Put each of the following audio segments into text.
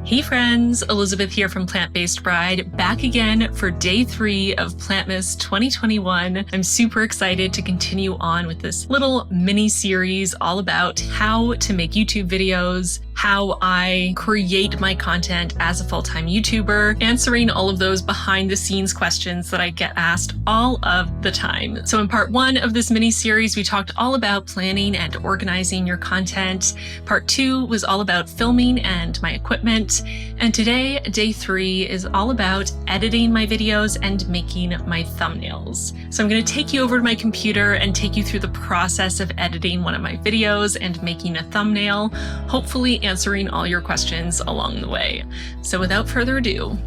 Hey friends, Elizabeth here from Plant-Based Bride, back again for day 3 of Plantmas 2021. I'm super excited to continue on with this little mini series all about how to make YouTube videos, how I create my content as a full-time YouTuber, answering all of those behind the scenes questions that I get asked all of the time. So in part 1 of this mini series, we talked all about planning and organizing your content. Part 2 was all about filming and my equipment. And today, day 3 is all about editing my videos and making my thumbnails. So I'm going to take you over to my computer and take you through the process of editing one of my videos and making a thumbnail, hopefully answering all your questions along the way. So without further ado,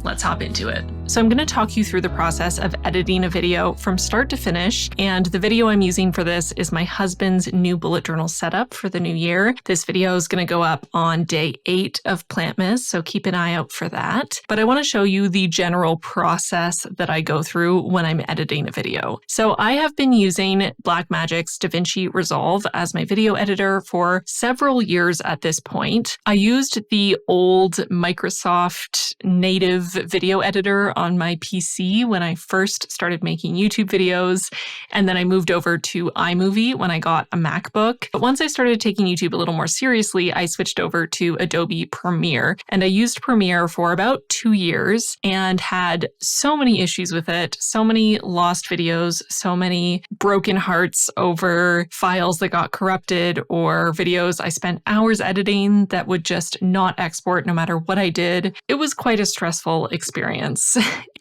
let's hop into it. So I'm going to talk you through the process of editing a video from start to finish, and the video I'm using for this is my husband's new bullet journal setup for the new year. This video is going to go up on day 8 of Plantmas, so keep an eye out for that. But I want to show you the general process that I go through when I'm editing a video. So I have been using Blackmagic's DaVinci Resolve as my video editor for several years at this point. I used the old Microsoft native video editor on my PC when I first started making YouTube videos, and then I moved over to iMovie when I got a MacBook. But once I started taking YouTube a little more seriously, I switched over to Adobe Premiere, and I used Premiere for about 2 years and had so many issues with it, so many lost videos, so many broken hearts over files that got corrupted or videos I spent hours editing that would just not export no matter what I did. It was quite a stressful experience.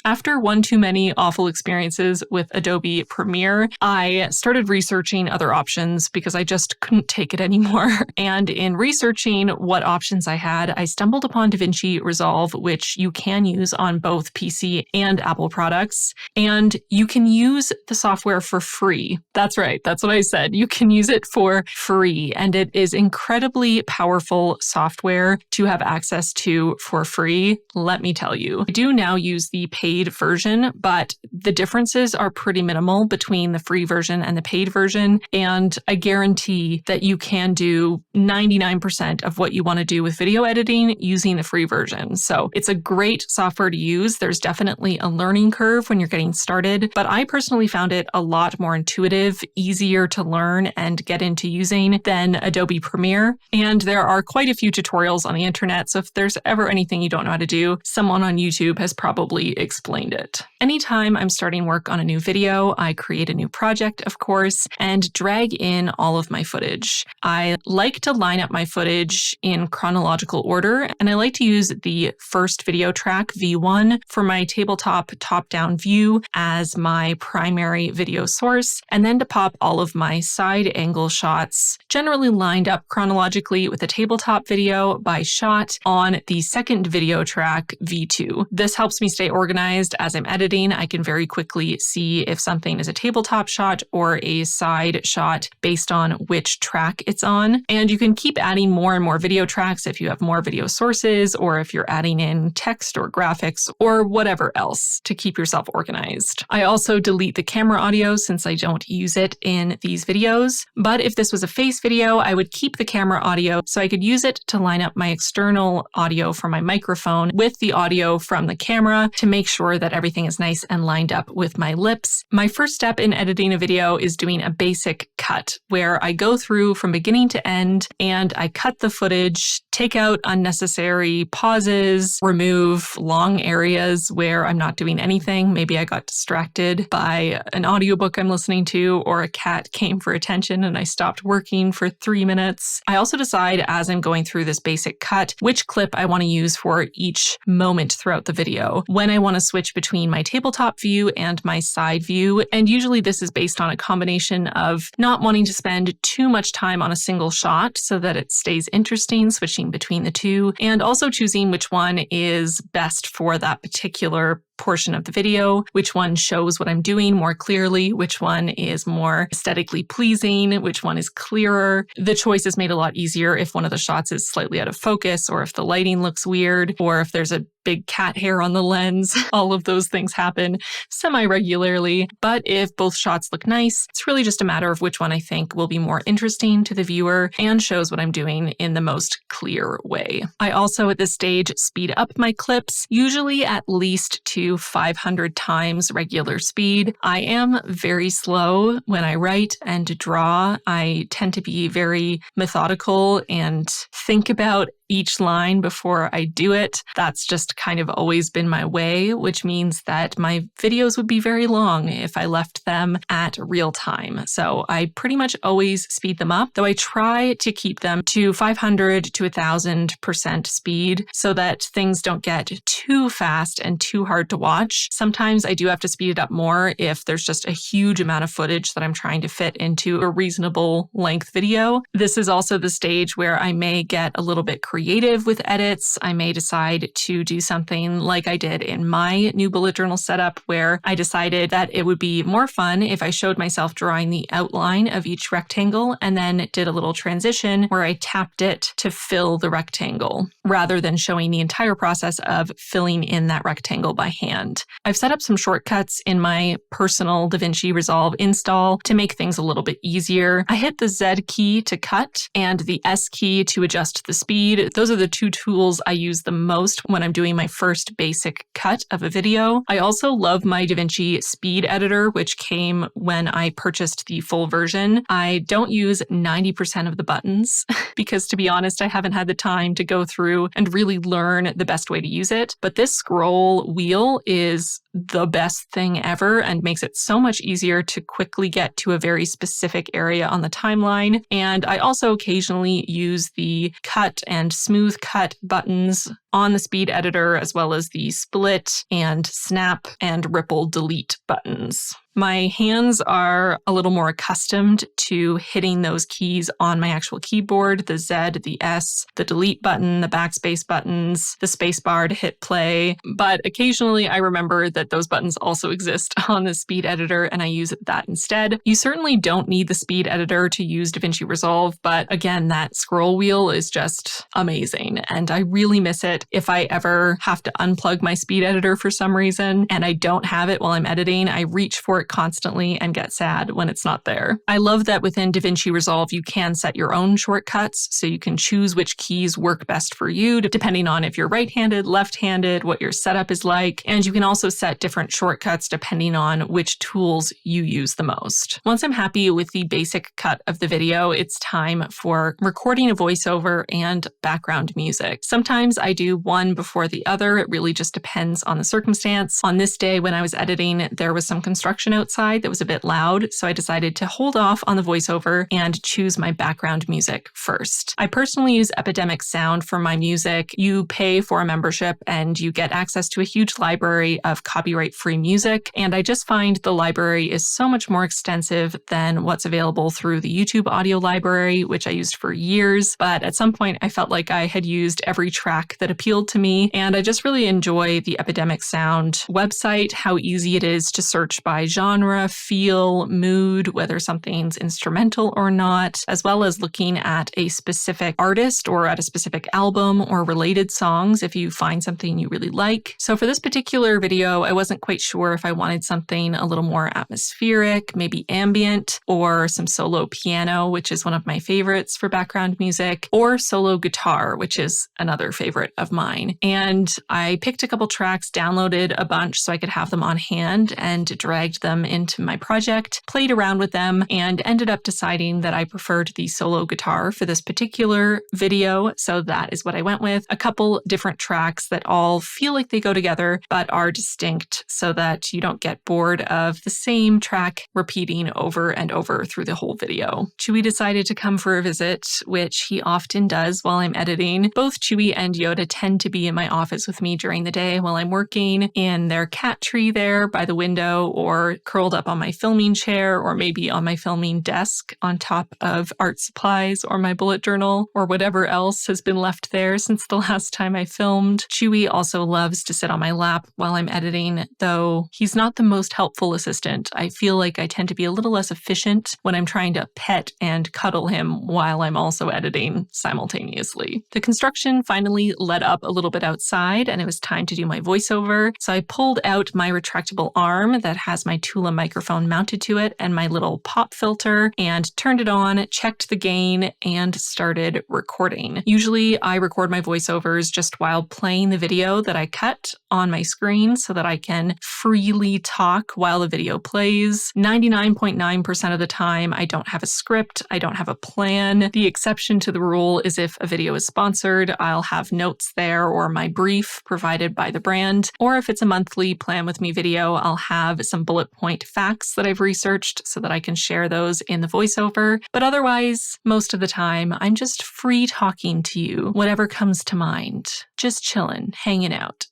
After one too many awful experiences with Adobe Premiere, I started researching other options because I just couldn't take it anymore. And in researching what options I had, I stumbled upon DaVinci Resolve, which you can use on both PC and Apple products. And you can use the software for free. That's right. That's what I said. You can use it for free. And it is incredibly powerful software to have access to for free. Let me tell you. I do now use the paid version, but the differences are pretty minimal between the free version and the paid version. And I guarantee that you can do 99% of what you want to do with video editing using the free version. So it's a great software to use. There's definitely a learning curve when you're getting started, but I personally found it a lot more intuitive, easier to learn and get into using than Adobe Premiere. And there are quite a few tutorials on the internet. So if there's ever anything you don't know how to do, someone on YouTube has probably explained it. Anytime I'm starting work on a new video, I create a new project, of course, and drag in all of my footage. I like to line up my footage in chronological order, and I like to use the first video track, V1, for my tabletop top-down view as my primary video source, and then to pop all of my side angle shots, generally lined up chronologically with the tabletop video by shot on the second video track, V2. This helps me stay organized. As I'm editing, I can very quickly see if something is a tabletop shot or a side shot based on which track it's on. And you can keep adding more and more video tracks if you have more video sources, or if you're adding in text or graphics or whatever else to keep yourself organized. I also delete the camera audio since I don't use it in these videos. But if this was a face video, I would keep the camera audio so I could use it to line up my external audio from my microphone with the audio from the camera to make sure that everything is nice and lined up with my lips. My first step in editing a video is doing a basic cut, where I go through from beginning to end and I cut the footage, take out unnecessary pauses, remove long areas where I'm not doing anything. Maybe I got distracted by an audiobook I'm listening to, or a cat came for attention and I stopped working for 3 minutes. I also decide as I'm going through this basic cut which clip I want to use for each moment throughout the video, when I want to switch between my tabletop view and my side view. And usually this is based on a combination of not wanting to spend too much time on a single shot so that it stays interesting, switching between the two, and also choosing which one is best for that particular portion of the video, which one shows what I'm doing more clearly, which one is more aesthetically pleasing, which one is clearer. The choice is made a lot easier if one of the shots is slightly out of focus, or if the lighting looks weird, or if there's a big cat hair on the lens. All of those things happen semi-regularly. But if both shots look nice, it's really just a matter of which one I think will be more interesting to the viewer and shows what I'm doing in the most clear way. I also at this stage speed up my clips, usually at least to 500 times regular speed. I am very slow when I write and draw. I tend to be very methodical and think about each line before I do it. That's just kind of always been my way, which means that my videos would be very long if I left them at real time. So I pretty much always speed them up, though I try to keep them to 500 to 1000% speed so that things don't get too fast and too hard to watch. Sometimes I do have to speed it up more if there's just a huge amount of footage that I'm trying to fit into a reasonable length video. This is also the stage where I may get a little bit creative with edits. I may decide to do something like I did in my new bullet journal setup, where I decided that it would be more fun if I showed myself drawing the outline of each rectangle and then did a little transition where I tapped it to fill the rectangle, rather than showing the entire process of filling in that rectangle by hand. I've set up some shortcuts in my personal DaVinci Resolve install to make things a little bit easier. I hit the Z key to cut and the S key to adjust the speed. Those are the two tools I use the most when I'm doing my first basic cut of a video. I also love my DaVinci Speed Editor, which came when I purchased the full version. I don't use 90% of the buttons because, to be honest, I haven't had the time to go through and really learn the best way to use it. But this scroll wheel is the best thing ever and makes it so much easier to quickly get to a very specific area on the timeline. And I also occasionally use the cut and smooth cut buttons on the speed editor, as well as the split and snap and ripple delete buttons. My hands are a little more accustomed to hitting those keys on my actual keyboard, the Z, the S, the delete button, the backspace buttons, the space bar to hit play. But occasionally I remember that those buttons also exist on the speed editor and I use that instead. You certainly don't need the speed editor to use DaVinci Resolve, but again, that scroll wheel is just amazing and I really miss it. If I ever have to unplug my speed editor for some reason and I don't have it while I'm editing, I reach for it constantly and get sad when it's not there. I love that within DaVinci Resolve, you can set your own shortcuts, so you can choose which keys work best for you, depending on if you're right-handed, left-handed, what your setup is like, and you can also set different shortcuts depending on which tools you use the most. Once I'm happy with the basic cut of the video, it's time for recording a voiceover and background music. Sometimes I do one before the other. It really just depends on the circumstance. On this day when I was editing, there was some construction outside that was a bit loud, so I decided to hold off on the voiceover and choose my background music first. I personally use Epidemic Sound for my music. You pay for a membership and you get access to a huge library of copyright-free music, and I just find the library is so much more extensive than what's available through the YouTube audio library, which I used for years, but at some point I felt like I had used every track that appealed to me, and I just really enjoy the Epidemic Sound website, how easy it is to search by genre, feel, mood, whether something's instrumental or not, as well as looking at a specific artist or at a specific album or related songs if you find something you really like. So for this particular video, I wasn't quite sure if I wanted something a little more atmospheric, maybe ambient, or some solo piano, which is one of my favorites for background music, or solo guitar, which is another favorite of mine. And I picked a couple tracks, downloaded a bunch so I could have them on hand, and dragged them into my project, played around with them, and ended up deciding that I preferred the solo guitar for this particular video. So that is what I went with. A couple different tracks that all feel like they go together, but are distinct so that you don't get bored of the same track repeating over and over through the whole video. Chewie decided to come for a visit, which he often does while I'm editing. Both Chewie and Yoda tend to be in my office with me during the day while I'm working in their cat tree there by the window, or curled up on my filming chair or maybe on my filming desk on top of art supplies or my bullet journal or whatever else has been left there since the last time I filmed. Chewy also loves to sit on my lap while I'm editing, though he's not the most helpful assistant. I feel like I tend to be a little less efficient when I'm trying to pet and cuddle him while I'm also editing simultaneously. The construction finally let up a little bit outside and it was time to do my voiceover, so I pulled out my retractable arm that has my Tula microphone mounted to it and my little pop filter and turned it on, checked the gain, and started recording. Usually I record my voiceovers just while playing the video that I cut on my screen so that I can freely talk while the video plays. 99.9% of the time, I don't have a script, I don't have a plan. The exception to the rule is if a video is sponsored, I'll have notes there or my brief provided by the brand, or if it's a monthly Plan With Me video, I'll have some bullet point facts that I've researched so that I can share those in the voiceover. But otherwise, most of the time, I'm just free talking to you, whatever comes to mind. Just chilling, hanging out,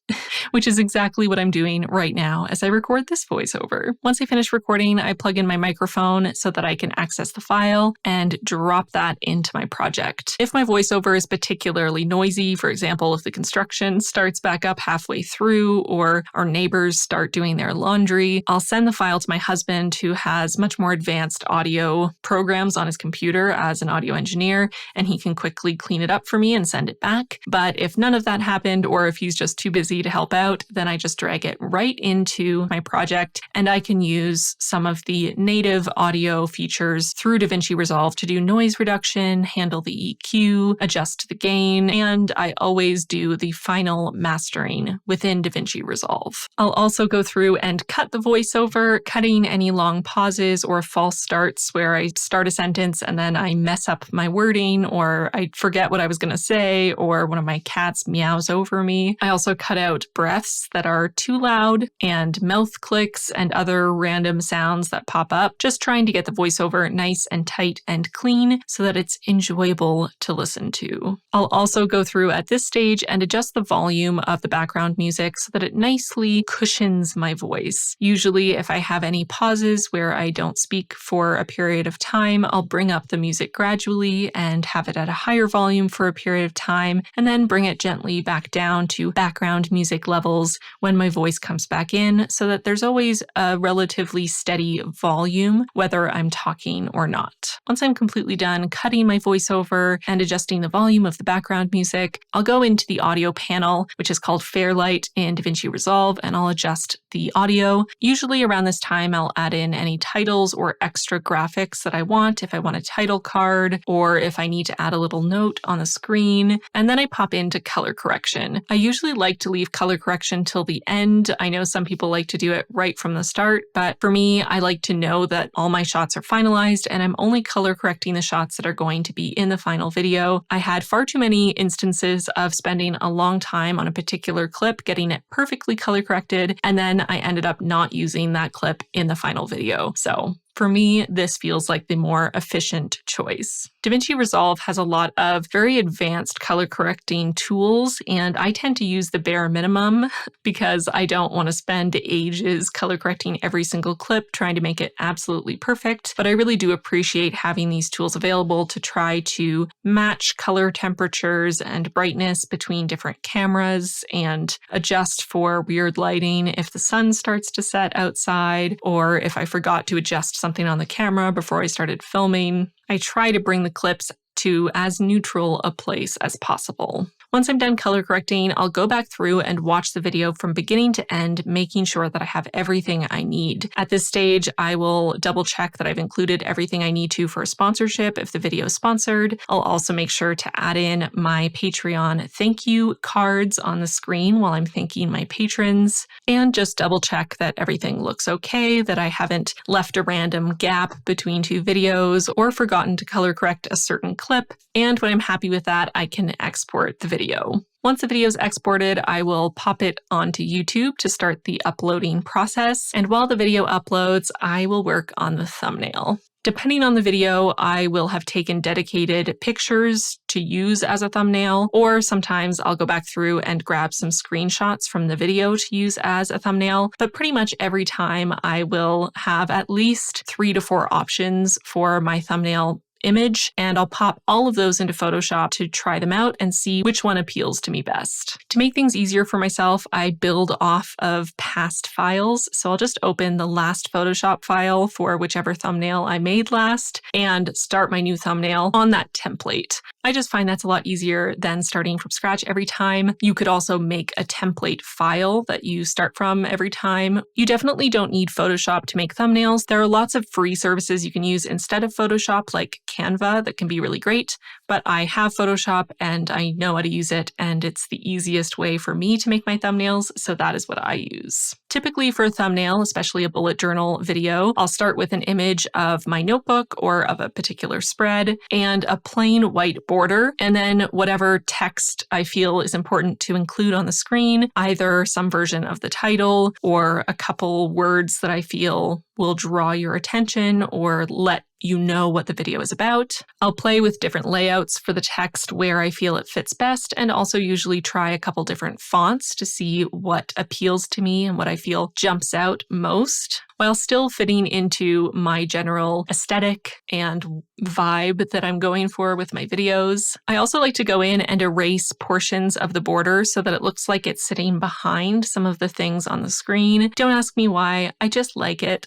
which is exactly what I'm doing right now as I record this voiceover. Once I finish recording, I plug in my microphone so that I can access the file and drop that into my project. If my voiceover is particularly noisy, for example, if the construction starts back up halfway through or our neighbors start doing their laundry, I'll send the file to my husband, who has much more advanced audio programs on his computer as an audio engineer, and he can quickly clean it up for me and send it back. But if none of that happened, or if he's just too busy to help out, then I just drag it right into my project, and I can use some of the native audio features through DaVinci Resolve to do noise reduction, handle the EQ, adjust the gain, and I always do the final mastering within DaVinci Resolve. I'll also go through and cut the voiceover, cutting any long pauses or false starts where I start a sentence and then I mess up my wording, or I forget what I was going to say, or one of my cats meows over me. I also cut out breaths that are too loud and mouth clicks and other random sounds that pop up, just trying to get the voiceover nice and tight and clean so that it's enjoyable to listen to. I'll also go through at this stage and adjust the volume of the background music so that it nicely cushions my voice. Usually, if I have any pauses where I don't speak for a period of time, I'll bring up the music gradually and have it at a higher volume for a period of time, and then bring it gently back down to background music levels when my voice comes back in, so that there's always a relatively steady volume, whether I'm talking or not. Once I'm completely done cutting my voiceover and adjusting the volume of the background music, I'll go into the audio panel, which is called Fairlight in DaVinci Resolve, and I'll adjust the audio. Usually around this time, I'll add in any titles or extra graphics that I want, if I want a title card, or if I need to add a little note on the screen. And then I pop into color correction. I usually like to leave color correction till the end. I know some people like to do it right from the start, but for me, I like to know that all my shots are finalized and I'm only color correcting the shots that are going to be in the final video. I had far too many instances of spending a long time on a particular clip, getting it perfectly color corrected, and then I ended up not using that clip in the final video. So for me, this feels like the more efficient choice. DaVinci Resolve has a lot of very advanced color correcting tools, and I tend to use the bare minimum because I don't want to spend ages color correcting every single clip trying to make it absolutely perfect. But I really do appreciate having these tools available to try to match color temperatures and brightness between different cameras and adjust for weird lighting if the sun starts to set outside, or if I forgot to adjust something on the camera before I started filming. I try to bring the clips to as neutral a place as possible. Once I'm done color correcting, I'll go back through and watch the video from beginning to end, making sure that I have everything I need. At this stage, I will double check that I've included everything I need to for a sponsorship if the video is sponsored. I'll also make sure to add in my Patreon thank you cards on the screen while I'm thanking my patrons, and just double check that everything looks okay, that I haven't left a random gap between two videos or forgotten to color correct a certain clip. And when I'm happy with that, I can export the video. Once the video is exported, I will pop it onto YouTube to start the uploading process. And while the video uploads, I will work on the thumbnail. Depending on the video, I will have taken dedicated pictures to use as a thumbnail, or sometimes I'll go back through and grab some screenshots from the video to use as a thumbnail. But pretty much every time I will have at least 3 to 4 options for my thumbnail image, and I'll pop all of those into Photoshop to try them out and see which one appeals to me best. To make things easier for myself, I build off of past files. So I'll just open the last Photoshop file for whichever thumbnail I made last and start my new thumbnail on that template. I just find that's a lot easier than starting from scratch every time. You could also make a template file that you start from every time. You definitely don't need Photoshop to make thumbnails. There are lots of free services you can use instead of Photoshop, like Canva, that can be really great, but I have Photoshop and I know how to use it, and it's the easiest way for me to make my thumbnails, so that is what I use. Typically for a thumbnail, especially a bullet journal video, I'll start with an image of my notebook or of a particular spread and a plain white border, and then whatever text I feel is important to include on the screen, either some version of the title or a couple words that I feel will draw your attention or let you know what the video is about. I'll play with different layouts for the text where I feel it fits best, and also usually try a couple different fonts to see what appeals to me and what I feel jumps out most, while still fitting into my general aesthetic and vibe that I'm going for with my videos. I also like to go in and erase portions of the border so that it looks like it's sitting behind some of the things on the screen. Don't ask me why, I just like it.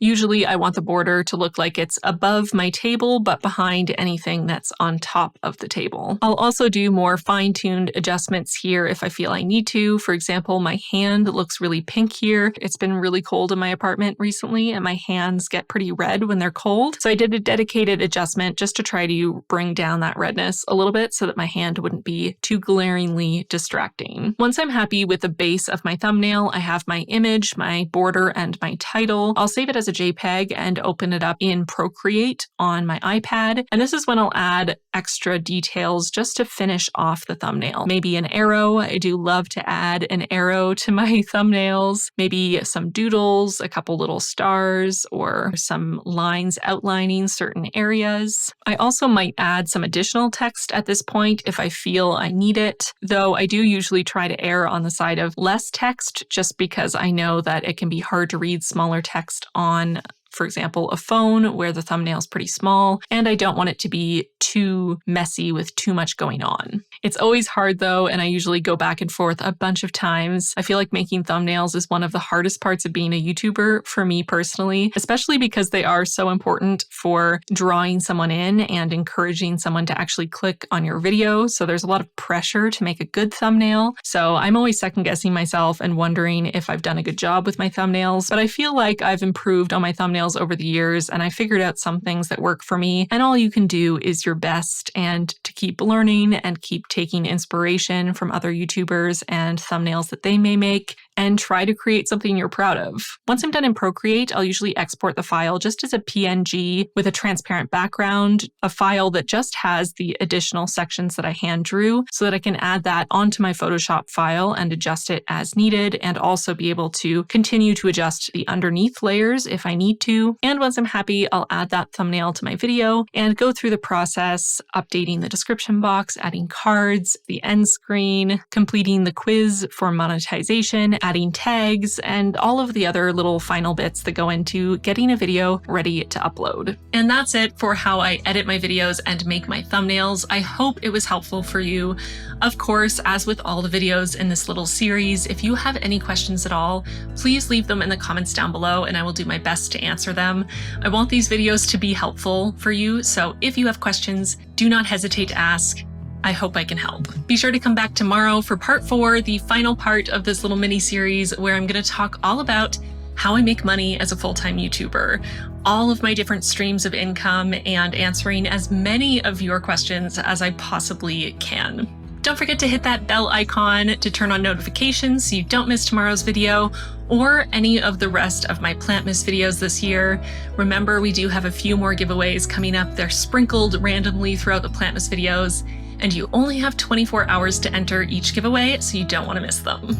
Usually I want the border to look like it's above my table, but behind anything that's on top of the table. I'll also do more fine-tuned adjustments here if I feel I need to. For example, my hand looks really pink here. It's been really cold in my apartment recently, and my hands get pretty red when they're cold. So I did a dedicated adjustment just to try to bring down that redness a little bit so that my hand wouldn't be too glaringly distracting. Once I'm happy with the base of my thumbnail, I have my image, my border, and my title. I'll save it as a JPEG and open it up in Procreate on my iPad. And this is when I'll add extra details just to finish off the thumbnail. Maybe an arrow. I do love to add an arrow to my thumbnails. Maybe some doodles, a couple little stars, or some lines outlining certain areas. I also might add some additional text at this point if I feel I need it, though I do usually try to err on the side of less text just because I know that it can be hard to read smaller text on, for example, a phone where the thumbnail is pretty small, and I don't want it to be too messy with too much going on. It's always hard though, and I usually go back and forth a bunch of times. I feel like making thumbnails is one of the hardest parts of being a YouTuber for me personally, especially because they are so important for drawing someone in and encouraging someone to actually click on your video. So there's a lot of pressure to make a good thumbnail. So I'm always second guessing myself and wondering if I've done a good job with my thumbnails, but I feel like I've improved on my thumbnails over the years, and I figured out some things that work for me, and all you can do is your best and to keep learning and keep taking inspiration from other YouTubers and thumbnails that they may make, and try to create something you're proud of. Once I'm done in Procreate, I'll usually export the file just as a PNG with a transparent background, a file that just has the additional sections that I hand drew so that I can add that onto my Photoshop file and adjust it as needed, and also be able to continue to adjust the underneath layers if I need to. And once I'm happy, I'll add that thumbnail to my video and go through the process, updating the description box, adding cards, the end screen, completing the quiz for monetization, adding tags, and all of the other little final bits that go into getting a video ready to upload. And that's it for how I edit my videos and make my thumbnails. I hope it was helpful for you. Of course, as with all the videos in this little series, if you have any questions at all, please leave them in the comments down below and I will do my best to answer them. I want these videos to be helpful for you, so if you have questions, do not hesitate to ask. I hope I can help. Be sure to come back tomorrow for part 4, the final part of this little mini series where I'm going to talk all about how I make money as a full-time YouTuber, all of my different streams of income, and answering as many of your questions as I possibly can. Don't forget to hit that bell icon to turn on notifications so you don't miss tomorrow's video or any of the rest of my Plantmas videos this year. Remember, we do have a few more giveaways coming up. They're sprinkled randomly throughout the Plantmas videos, and you only have 24 hours to enter each giveaway, so you don't want to miss them.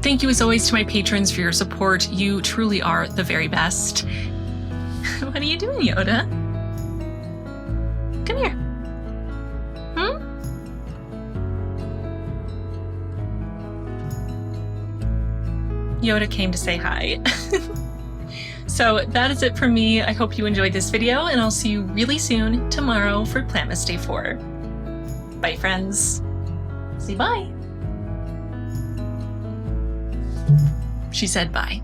Thank you as always to my patrons for your support. You truly are the very best. What are you doing, Yoda? Come here. Yoda came to say hi. So that is it for me. I hope you enjoyed this video, and I'll see you really soon tomorrow for Plantmas Day 4. Bye, friends. Say bye. She said bye.